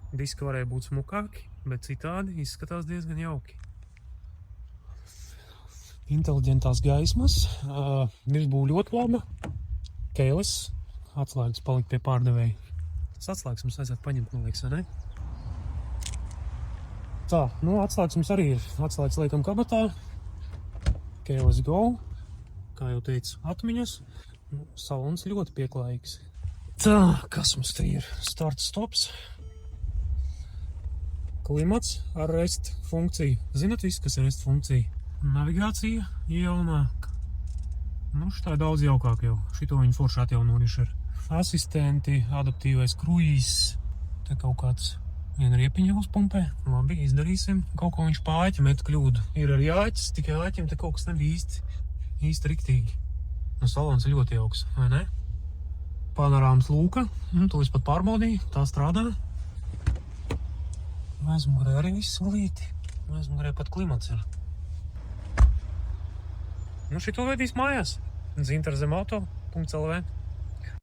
Diski varēja būt smukāki, bet citādi izskatās diezgan jauki. Inteliģentās gaismas, virsbūve ļoti laba, kēles, atslēgas palikt pie pārdevēja. Tas atslēgas mums vajadzētu paņemt, man liekas, vai ne? Tā, atslēgas mums arī ir. Atslēgas liekam kabatā, kēles go, kā jau teicu, atmiņas, salons ļoti pieklājīgs. Tā, kas mums te ir? Start stops. Klimats ar rest funkciju. Zinat visu, kas ir rest funkcija? Navigācija jaunāk. Šitā ir daudz jaukāk jau. Šito viņi forši atjaunojuši ar asistenti, adaptīvais kruīzs. Te kaut kāds viena riepiņa uzpumpē. Labi, izdarīsim. Kaut ko viņš pāķi met kļūdu. Ir ar jāķis, tikai āķim te kaut kas nebija īsti riktīgi. Salons ļoti jauks, vai ne? Panorāmas lūka. To es pat pārbaudīju. Tā strādā. Aizmugurē arī viss glīti. Aizmugurē pat klimats ir. Šito vedīs mājās. Zintarzemauto.lv